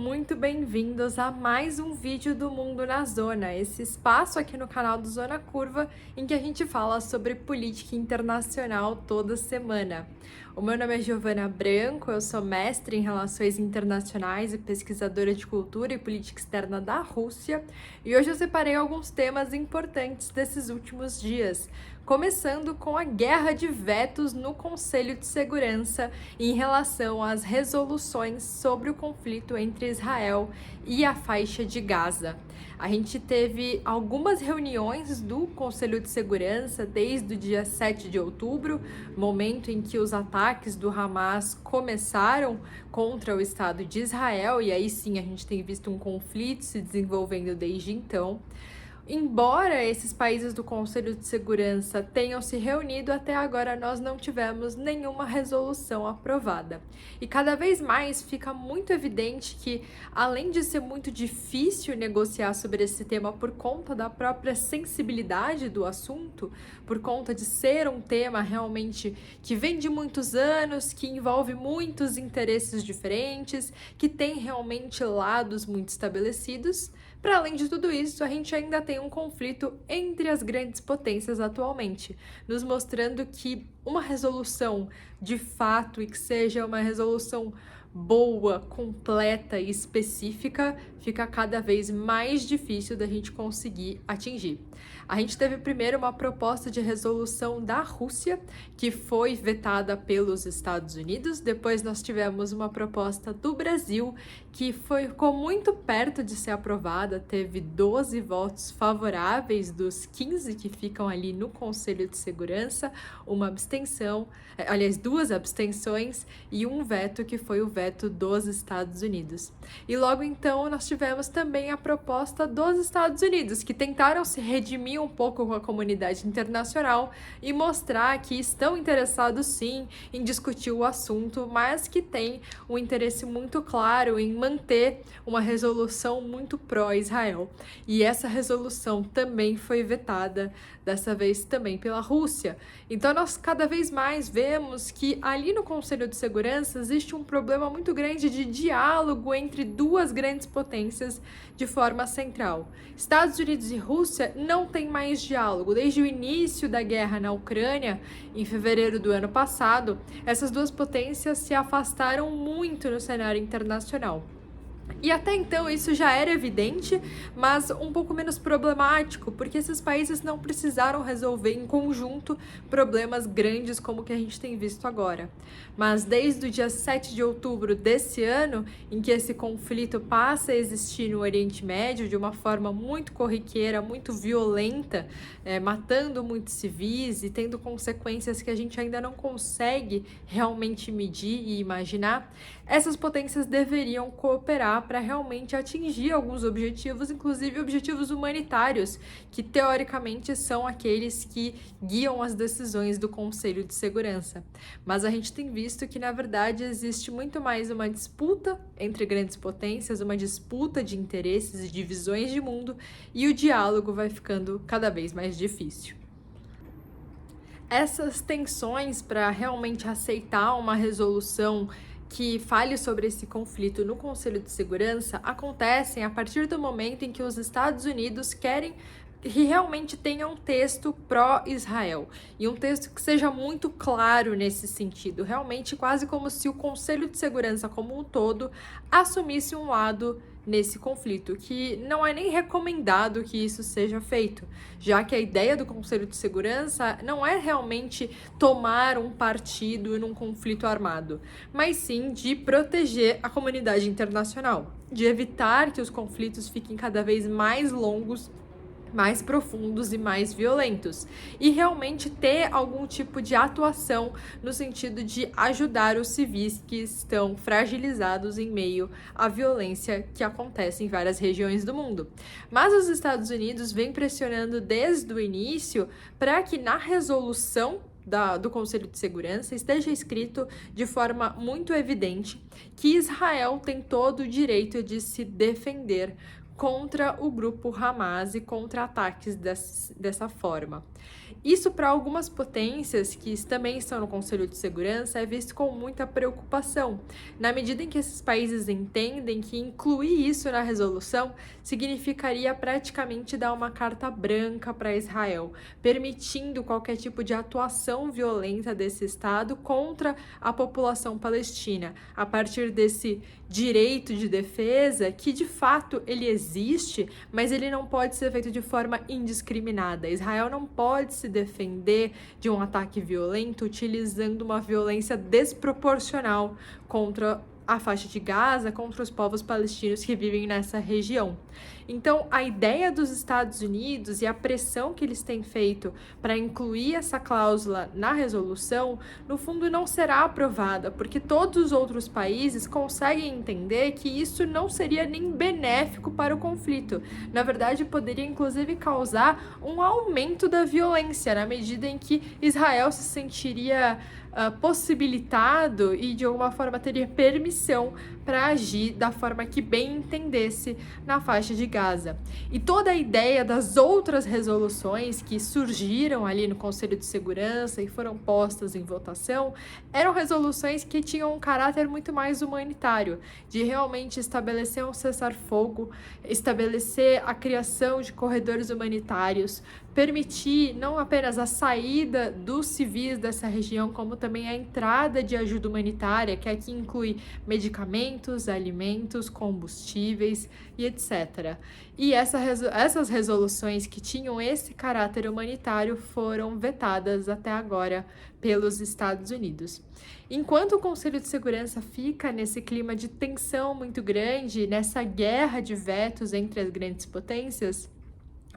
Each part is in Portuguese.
muito bem-vindos a mais um vídeo do Mundo na Zona, esse espaço aqui no canal do Zona Curva em que a gente fala sobre política internacional toda semana. O meu nome é Giovana Branco, eu sou mestre em Relações Internacionais e pesquisadora de Cultura e Política Externa da Rússia, e hoje eu separei alguns temas importantes desses últimos dias, começando com a guerra de vetos no Conselho de Segurança em relação às resoluções sobre o conflito entre Israel e a faixa de Gaza. A gente teve algumas reuniões do Conselho de Segurança desde o dia 7 de outubro, momento em que os ataques do Hamas começaram contra o Estado de Israel, e aí sim a gente tem visto um conflito se desenvolvendo desde então. Embora esses países do Conselho de Segurança tenham se reunido, até agora nós não tivemos nenhuma resolução aprovada. E cada vez mais fica muito evidente que, além de ser muito difícil negociar sobre esse tema por conta da própria sensibilidade do assunto, por conta de ser um tema realmente que vem de muitos anos, que envolve muitos interesses diferentes, que tem realmente lados muito estabelecidos, para além de tudo isso, a gente ainda tem um conflito entre as grandes potências atualmente, nos mostrando que uma resolução de fato e que seja uma resolução boa, completa e específica fica cada vez mais difícil da gente conseguir atingir. A gente teve primeiro uma proposta de resolução da Rússia, que foi vetada pelos Estados Unidos. Depois nós tivemos uma proposta do Brasil, que ficou muito perto de ser aprovada, teve 12 votos favoráveis dos 15 que ficam ali no Conselho de Segurança, uma abstenção, aliás, 2 abstenções e um veto, que foi o veto dos Estados Unidos. E logo então nós tivemos também a proposta dos Estados Unidos, que tentaram se redimir um pouco com a comunidade internacional e mostrar que estão interessados sim em discutir o assunto, mas que tem um interesse muito claro em manter uma resolução muito pró-Israel. E essa resolução também foi vetada, dessa vez também pela Rússia. Então nós cada vez mais vemos que ali no Conselho de Segurança existe um problema muito grande de diálogo entre duas grandes potências de forma central. Estados Unidos e Rússia não têm mais diálogo. Desde o início da guerra na Ucrânia, em fevereiro do ano passado, essas duas potências se afastaram muito no cenário internacional. E até então isso já era evidente, mas um pouco menos problemático, porque esses países não precisaram resolver em conjunto problemas grandes como o que a gente tem visto agora. Mas desde o dia 7 de outubro desse ano, em que esse conflito passa a existir no Oriente Médio de uma forma muito corriqueira, muito violenta, matando muitos civis e tendo consequências que a gente ainda não consegue realmente medir e imaginar, essas potências deveriam cooperar para realmente atingir alguns objetivos, inclusive objetivos humanitários, que teoricamente são aqueles que guiam as decisões do Conselho de Segurança. Mas a gente tem visto que, na verdade, existe muito mais uma disputa entre grandes potências, uma disputa de interesses e de visões de mundo, e o diálogo vai ficando cada vez mais difícil. Essas tensões para realmente aceitar uma resolução que fale sobre esse conflito no Conselho de Segurança acontecem a partir do momento em que os Estados Unidos querem que realmente tenha um texto pró-Israel e um texto que seja muito claro nesse sentido, realmente quase como se o Conselho de Segurança como um todo assumisse um lado nesse conflito, que não é nem recomendado que isso seja feito, já que a ideia do Conselho de Segurança não é realmente tomar um partido num conflito armado, mas sim de proteger a comunidade internacional, de evitar que os conflitos fiquem cada vez mais longos, mais profundos e mais violentos, e realmente ter algum tipo de atuação no sentido de ajudar os civis que estão fragilizados em meio à violência que acontece em várias regiões do mundo. Mas os Estados Unidos vêm pressionando desde o início para que na resolução do Conselho de Segurança esteja escrito de forma muito evidente que Israel tem todo o direito de se defender contra o grupo Hamas e contra ataques dessa forma. Isso, para algumas potências que também estão no Conselho de Segurança, é visto com muita preocupação, na medida em que esses países entendem que incluir isso na resolução significaria praticamente dar uma carta branca para Israel, permitindo qualquer tipo de atuação violenta desse Estado contra a população palestina, a partir desse direito de defesa que, de fato, ele existe, mas ele não pode ser feito de forma indiscriminada. Israel não pode se defender de um ataque violento utilizando uma violência desproporcional contra a faixa de Gaza, contra os povos palestinos que vivem nessa região. Então, a ideia dos Estados Unidos e a pressão que eles têm feito para incluir essa cláusula na resolução, no fundo, não será aprovada, porque todos os outros países conseguem entender que isso não seria nem benéfico para o conflito. Na verdade, poderia inclusive causar um aumento da violência, na medida em que Israel se sentiria possibilitado e de alguma forma teria permissão para agir da forma que bem entendesse na faixa de Gaza. E toda a ideia das outras resoluções que surgiram ali no Conselho de Segurança e foram postas em votação eram resoluções que tinham um caráter muito mais humanitário, de realmente estabelecer um cessar-fogo, estabelecer a criação de corredores humanitários, permitir não apenas a saída dos civis dessa região, como também a entrada de ajuda humanitária, que aqui inclui medicamentos, alimentos, combustíveis e etc. E essas resoluções que tinham esse caráter humanitário foram vetadas até agora pelos Estados Unidos. Enquanto o Conselho de Segurança fica nesse clima de tensão muito grande, nessa guerra de vetos entre as grandes potências,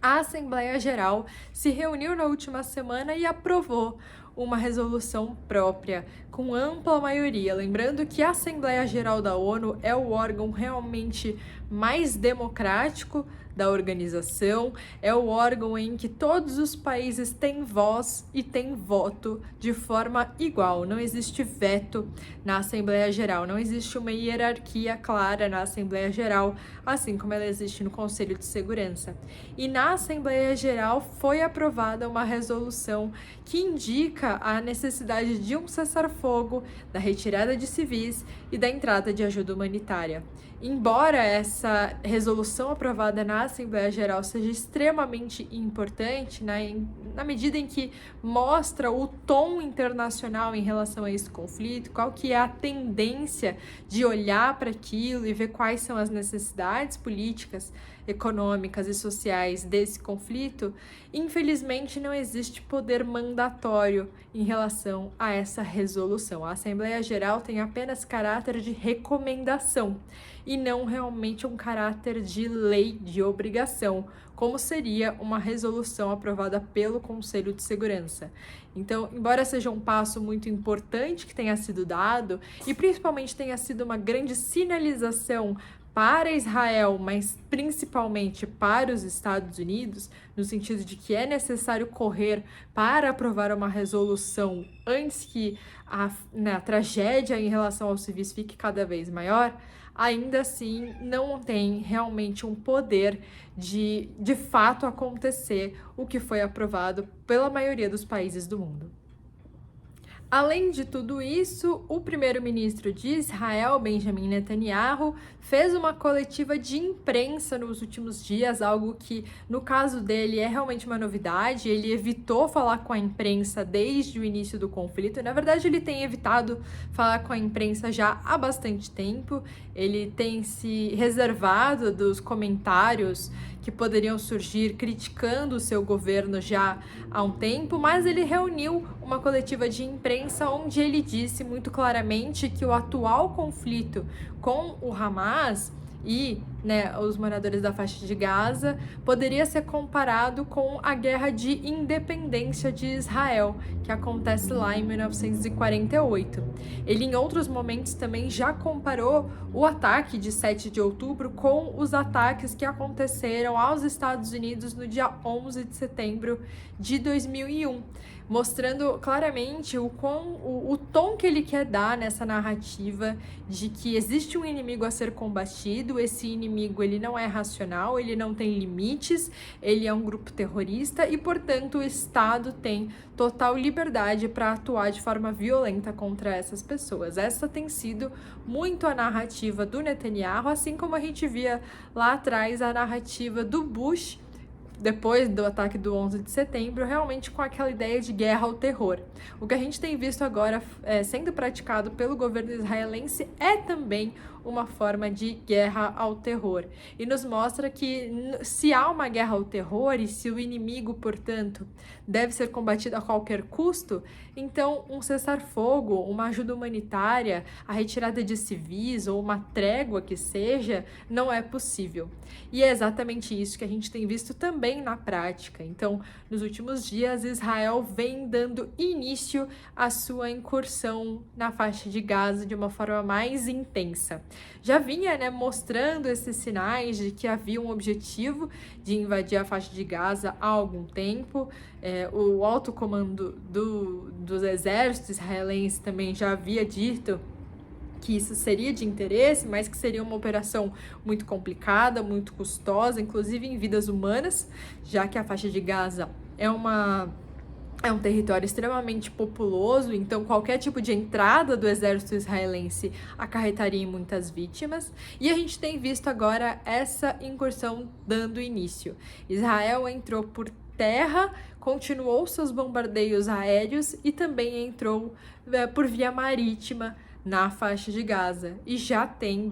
a Assembleia Geral se reuniu na última semana e aprovou uma resolução própria, com ampla maioria. Lembrando que a Assembleia Geral da ONU é o órgão realmente mais democrático da organização, é o órgão em que todos os países têm voz e têm voto de forma igual. Não existe veto na Assembleia Geral, não existe uma hierarquia clara na Assembleia Geral, assim como ela existe no Conselho de Segurança. E na Assembleia Geral foi aprovada uma resolução que indica a necessidade de um cessar-fogo, da retirada de civis e da entrada de ajuda humanitária. Embora essa resolução aprovada na Assembleia Geral seja extremamente importante, na medida em que mostra o tom internacional em relação a esse conflito, qual que é a tendência de olhar para aquilo e ver quais são as necessidades políticas, econômicas e sociais desse conflito, infelizmente não existe poder mandatório em relação a essa resolução. A Assembleia Geral tem apenas caráter de recomendação e não realmente um caráter de lei, de obrigação, como seria uma resolução aprovada pelo Conselho de Segurança. Então, embora seja um passo muito importante que tenha sido dado, e principalmente tenha sido uma grande sinalização para Israel, mas principalmente para os Estados Unidos, no sentido de que é necessário correr para aprovar uma resolução antes que a tragédia em relação aos civis fique cada vez maior, ainda assim não tem realmente um poder de fato acontecer o que foi aprovado pela maioria dos países do mundo. Além de tudo isso, o primeiro-ministro de Israel, Benjamin Netanyahu, fez uma coletiva de imprensa nos últimos dias, algo que, no caso dele, é realmente uma novidade. Ele evitou falar com a imprensa desde o início do conflito. Na verdade, ele tem evitado falar com a imprensa já há bastante tempo. Ele tem se reservado dos comentários que poderiam surgir criticando o seu governo já há um tempo, mas ele reuniu uma coletiva de imprensa onde ele disse muito claramente que o atual conflito com o Hamas e os moradores da faixa de Gaza poderia ser comparado com a guerra de independência de Israel, que acontece lá em 1948. Ele, em outros momentos, também já comparou o ataque de 7 de outubro com os ataques que aconteceram aos Estados Unidos no dia 11 de setembro de 2001, mostrando claramente o tom que ele quer dar nessa narrativa de que existe um inimigo a ser combatido, esse inimigo inimigo ele não é racional, ele não tem limites, ele é um grupo terrorista e, portanto, o Estado tem total liberdade para atuar de forma violenta contra essas pessoas. Essa tem sido muito a narrativa do Netanyahu, assim como a gente via lá atrás a narrativa do Bush, depois do ataque do 11 de setembro, realmente com aquela ideia de guerra ao terror. O que a gente tem visto agora sendo praticado pelo governo israelense é também uma forma de guerra ao terror. E nos mostra que se há uma guerra ao terror e se o inimigo, portanto, deve ser combatido a qualquer custo, então um cessar-fogo, uma ajuda humanitária, a retirada de civis ou uma trégua que seja, não é possível. E é exatamente isso que a gente tem visto também na prática. Então, nos últimos dias, Israel vem dando início à sua incursão na faixa de Gaza de uma forma mais intensa. Já vinha, mostrando esses sinais de que havia um objetivo de invadir a faixa de Gaza há algum tempo. O alto comando dos exércitos israelenses também já havia dito que isso seria de interesse, mas que seria uma operação muito complicada, muito custosa, inclusive em vidas humanas, já que a faixa de Gaza é um território extremamente populoso, então qualquer tipo de entrada do exército israelense acarretaria em muitas vítimas. E a gente tem visto agora essa incursão dando início. Israel entrou por terra, continuou seus bombardeios aéreos e também entrou por via marítima na faixa de Gaza, e já tem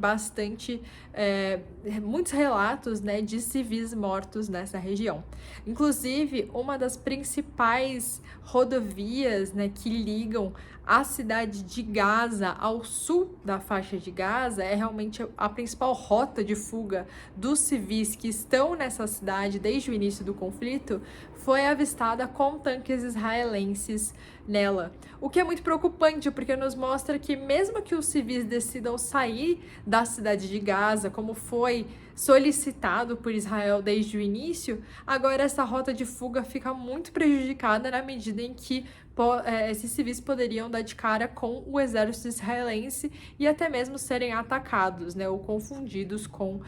muitos relatos de civis mortos nessa região. Inclusive, uma das principais rodovias que ligam a cidade de Gaza ao sul da faixa de Gaza é realmente a principal rota de fuga dos civis que estão nessa cidade desde o início do conflito, foi avistada com tanques israelenses nela. O que é muito preocupante, porque nos mostra que mesmo que os civis decidam sair da cidade de Gaza, como foi solicitado por Israel desde o início, agora essa rota de fuga fica muito prejudicada na medida em que esses civis poderiam dar de cara com o exército israelense e até mesmo serem atacados, ou confundidos com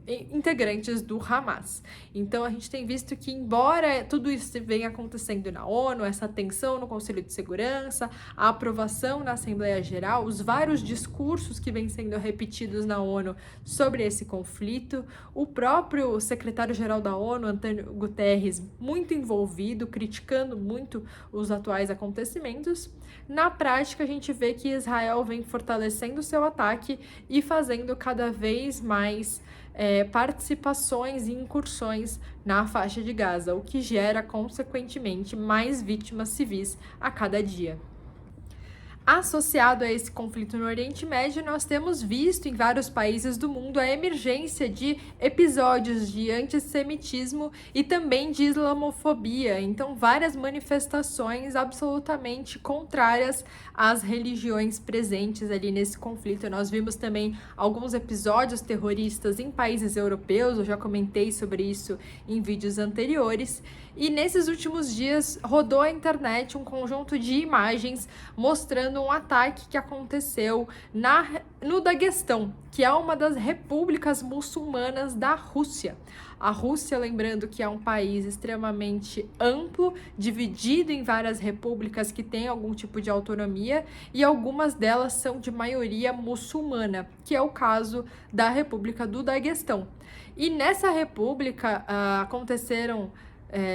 integrantes do Hamas. Então a gente tem visto que, embora tudo isso venha acontecendo na ONU, essa tensão no Conselho de Segurança, a aprovação na Assembleia Geral, os vários discursos que vêm sendo repetidos na ONU sobre esse conflito, o próprio secretário-geral da ONU, Antônio Guterres, muito envolvido, criticando muito os atuais acontecimentos, na prática a gente vê que Israel vem fortalecendo seu ataque e fazendo cada vez mais participações e incursões na faixa de Gaza, o que gera, consequentemente, mais vítimas civis a cada dia. Associado a esse conflito no Oriente Médio, nós temos visto em vários países do mundo a emergência de episódios de antissemitismo e também de islamofobia. Então, várias manifestações absolutamente contrárias às religiões presentes ali nesse conflito. Nós vimos também alguns episódios terroristas em países europeus, eu já comentei sobre isso em vídeos anteriores. E nesses últimos dias rodou a internet um conjunto de imagens mostrando um ataque que aconteceu no Daguestão, que é uma das repúblicas muçulmanas da Rússia. A Rússia, lembrando que é um país extremamente amplo, dividido em várias repúblicas que têm algum tipo de autonomia, e algumas delas são de maioria muçulmana, que é o caso da República do Daguestão. E nessa república aconteceram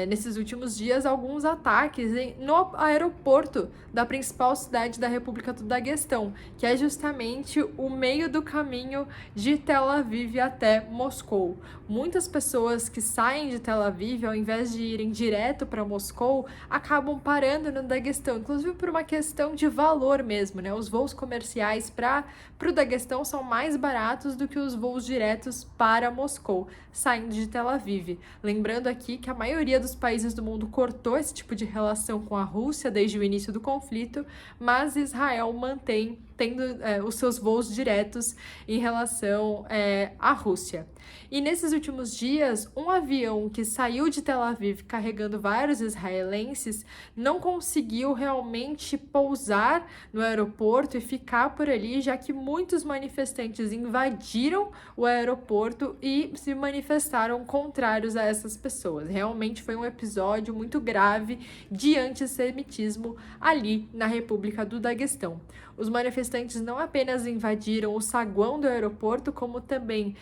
nesses últimos dias alguns ataques no aeroporto da principal cidade da República do Daguestão, que é justamente o meio do caminho de Tel Aviv até Moscou. Muitas pessoas que saem de Tel Aviv, ao invés de irem direto para Moscou, acabam parando no Daguestão, inclusive por uma questão de valor mesmo, Os voos comerciais para o Daguestão são mais baratos do que os voos diretos para Moscou, saindo de Tel Aviv. Lembrando aqui que a maioria dos países do mundo cortou esse tipo de relação com a Rússia desde o início do conflito, mas Israel mantém tendo os seus voos diretos em relação à Rússia. E nesses últimos dias, um avião que saiu de Tel Aviv carregando vários israelenses não conseguiu realmente pousar no aeroporto e ficar por ali, já que muitos manifestantes invadiram o aeroporto e se manifestaram contrários a essas pessoas. Realmente foi um episódio muito grave de antissemitismo ali na República do Daguestão. Os manifestantes não apenas invadiram o saguão do aeroporto, como também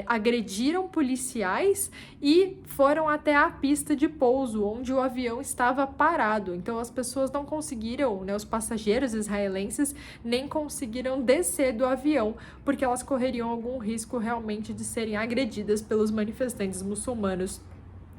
agrediram policiais e foram até a pista de pouso, onde o avião estava parado. Então as pessoas não conseguiram, os passageiros israelenses, nem conseguiram descer do avião, porque elas correriam algum risco realmente de serem agredidas pelos manifestantes muçulmanos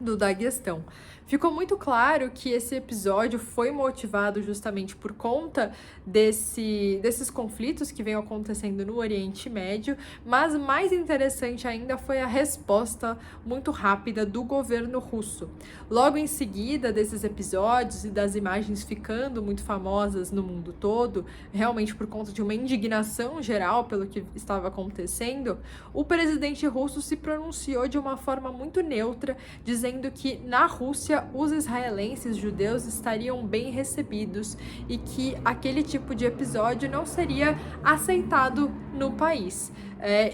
do Daguestão. Ficou muito claro que esse episódio foi motivado justamente por conta desses conflitos que vêm acontecendo no Oriente Médio, mas mais interessante ainda foi a resposta muito rápida do governo russo. Logo em seguida desses episódios e das imagens ficando muito famosas no mundo todo, realmente por conta de uma indignação geral pelo que estava acontecendo, o presidente russo se pronunciou de uma forma muito neutra, dizendo que na Rússia os israelenses judeus estariam bem recebidos e que aquele tipo de episódio não seria aceitado no país.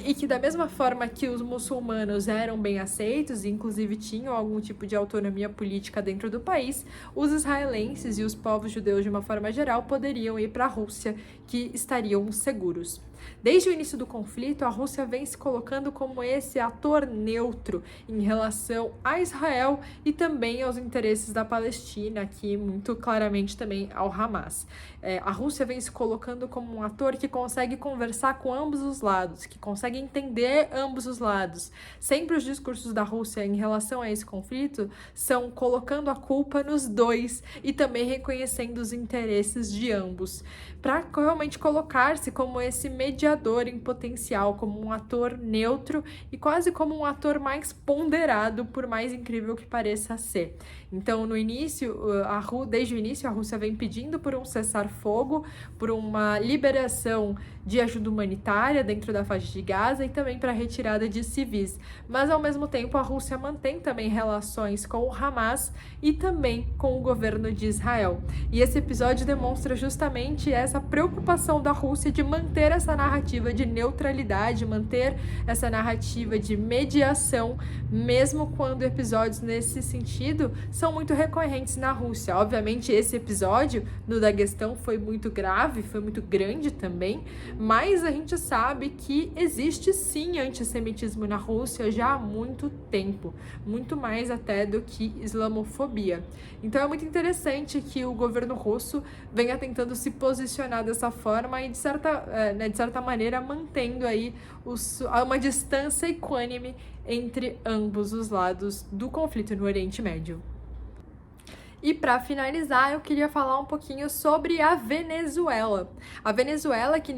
E que da mesma forma que os muçulmanos eram bem aceitos e inclusive tinham algum tipo de autonomia política dentro do país, os israelenses e os povos judeus de uma forma geral poderiam ir para a Rússia, que estariam seguros. Desde o início do conflito, a Rússia vem se colocando como esse ator neutro em relação a Israel e também aos interesses da Palestina, aqui muito claramente também ao Hamas. A Rússia vem se colocando como um ator que consegue conversar com ambos os lados, que consegue entender ambos os lados. Sempre os discursos da Rússia em relação a esse conflito são colocando a culpa nos dois e também reconhecendo os interesses de ambos, para realmente colocar-se como esse mediador em potencial, como um ator neutro e quase como um ator mais ponderado, por mais incrível que pareça ser. Então, no início, desde o início, a Rússia vem pedindo por um cessar-fogo, por uma liberação de ajuda humanitária dentro da faixa de Gaza e também para a retirada de civis. Mas, ao mesmo tempo, a Rússia mantém também relações com o Hamas e também com o governo de Israel. E esse episódio demonstra justamente essa preocupação da Rússia de manter essa narrativa de neutralidade, manter essa narrativa de mediação, mesmo quando episódios nesse sentido são muito recorrentes na Rússia. Obviamente, esse episódio no Daguestão foi muito grave, foi muito grande também, mas a gente sabe que existe sim antissemitismo na Rússia já há muito tempo, muito mais até do que islamofobia. Então é muito interessante que o governo russo venha tentando se posicionar dessa forma e de certa maneira mantendo aí uma distância equânime entre ambos os lados do conflito no Oriente Médio. E para finalizar, eu queria falar um pouquinho sobre a Venezuela. A Venezuela, que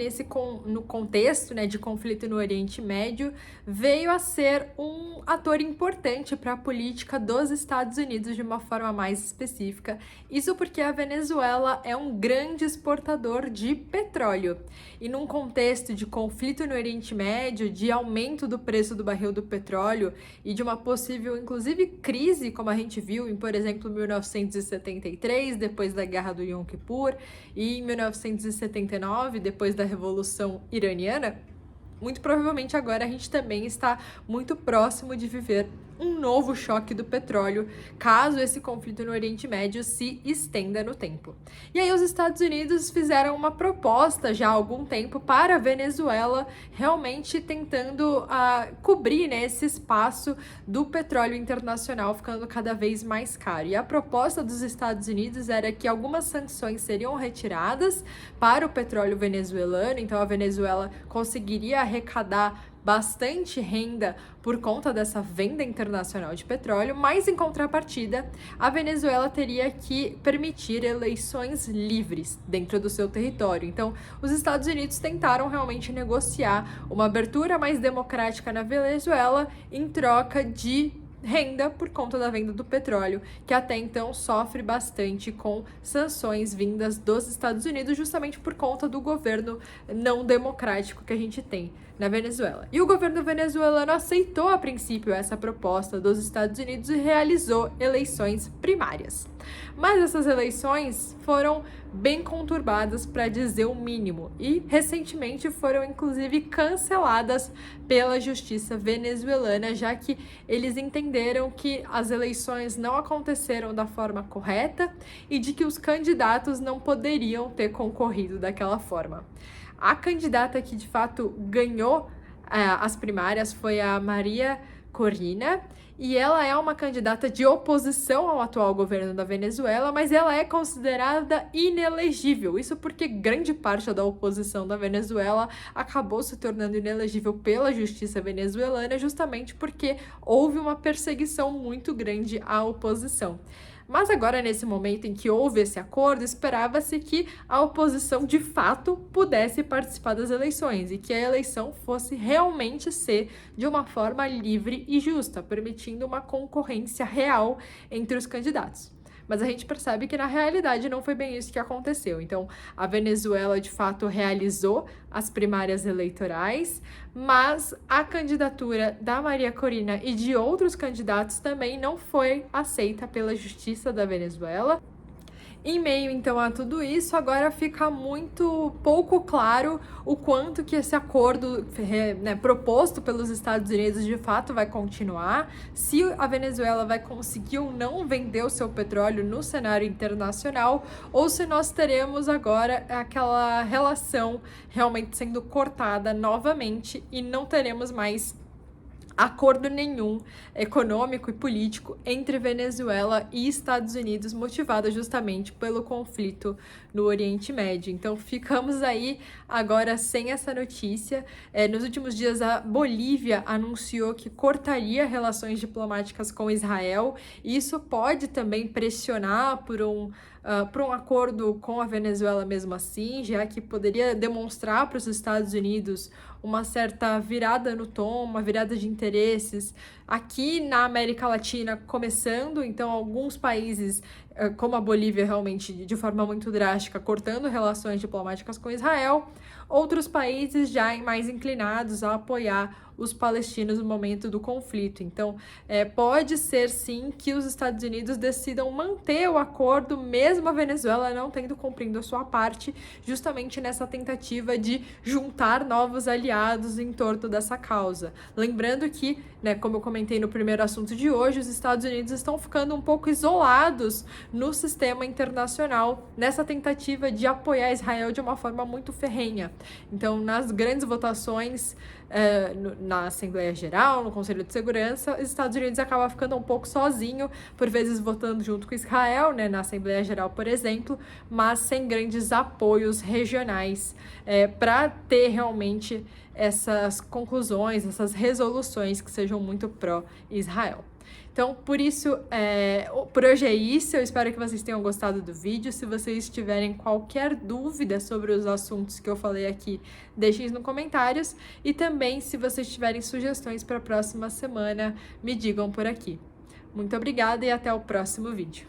no contexto de conflito no Oriente Médio, veio a ser um ator importante para a política dos Estados Unidos de uma forma mais específica. Isso porque a Venezuela é um grande exportador de petróleo. E num contexto de conflito no Oriente Médio, de aumento do preço do barril do petróleo e de uma possível, inclusive, crise, como a gente viu em, por exemplo, 1973, depois da Guerra do Yom Kippur, e em 1979, depois da Revolução Iraniana, muito provavelmente agora a gente também está muito próximo de viver um novo choque do petróleo, caso esse conflito no Oriente Médio se estenda no tempo. E aí os Estados Unidos fizeram uma proposta já há algum tempo para a Venezuela, realmente tentando cobrir esse espaço do petróleo internacional ficando cada vez mais caro. E a proposta dos Estados Unidos era que algumas sanções seriam retiradas para o petróleo venezuelano, então a Venezuela conseguiria arrecadar bastante renda por conta dessa venda internacional de petróleo, mas em contrapartida, a Venezuela teria que permitir eleições livres dentro do seu território. Então, os Estados Unidos tentaram realmente negociar uma abertura mais democrática na Venezuela em troca de renda por conta da venda do petróleo, que até então sofre bastante com sanções vindas dos Estados Unidos, justamente por conta do governo não democrático que a gente tem na Venezuela. E o governo venezuelano aceitou a princípio essa proposta dos Estados Unidos e realizou eleições primárias. Mas essas eleições foram bem conturbadas, para dizer o mínimo, e recentemente foram inclusive canceladas pela justiça venezuelana, já que eles entenderam que as eleições não aconteceram da forma correta e de que os candidatos não poderiam ter concorrido daquela forma. A candidata que de fato ganhou as primárias foi a Maria Corina, e ela é uma candidata de oposição ao atual governo da Venezuela, mas ela é considerada inelegível. Isso porque grande parte da oposição da Venezuela acabou se tornando inelegível pela justiça venezuelana, justamente porque houve uma perseguição muito grande à oposição. Mas agora, nesse momento em que houve esse acordo, esperava-se que a oposição, de fato, pudesse participar das eleições e que a eleição fosse realmente ser de uma forma livre e justa, permitindo uma concorrência real entre os candidatos. Mas a gente percebe que na realidade não foi bem isso que aconteceu. Então, a Venezuela de fato realizou as primárias eleitorais, mas a candidatura da Maria Corina e de outros candidatos também não foi aceita pela justiça da Venezuela. Em meio, então, a tudo isso, agora fica muito pouco claro o quanto que esse acordo proposto pelos Estados Unidos de fato vai continuar, se a Venezuela vai conseguir ou não vender o seu petróleo no cenário internacional, ou se nós teremos agora aquela relação realmente sendo cortada novamente e não teremos mais acordo nenhum econômico e político entre Venezuela e Estados Unidos, motivado justamente pelo conflito no Oriente Médio. Então, ficamos aí agora sem essa notícia. Nos últimos dias, a Bolívia anunciou que cortaria relações diplomáticas com Israel, e isso pode também pressionar por um acordo com a Venezuela mesmo assim, já que poderia demonstrar para os Estados Unidos uma certa virada no tom, uma virada de interesses aqui na América Latina começando. Então, alguns países, como a Bolívia, realmente de forma muito drástica, cortando relações diplomáticas com Israel, outros países já mais inclinados a apoiar os palestinos no momento do conflito. Então, pode ser sim que os Estados Unidos decidam manter o acordo, mesmo a Venezuela não tendo cumprido a sua parte, justamente nessa tentativa de juntar novos aliados em torno dessa causa. Lembrando que, como eu comentei no primeiro assunto de hoje, os Estados Unidos estão ficando um pouco isolados no sistema internacional, nessa tentativa de apoiar Israel de uma forma muito ferrenha. Então, nas grandes votações na Assembleia Geral, no Conselho de Segurança, os Estados Unidos acaba ficando um pouco sozinho, por vezes votando junto com Israel, na Assembleia Geral, por exemplo, mas sem grandes apoios regionais para ter realmente essas conclusões, essas resoluções que sejam muito pró-Israel. Então, por isso, por hoje é isso. Eu espero que vocês tenham gostado do vídeo. Se vocês tiverem qualquer dúvida sobre os assuntos que eu falei aqui, deixem nos comentários. E também, se vocês tiverem sugestões para a próxima semana, me digam por aqui. Muito obrigada e até o próximo vídeo.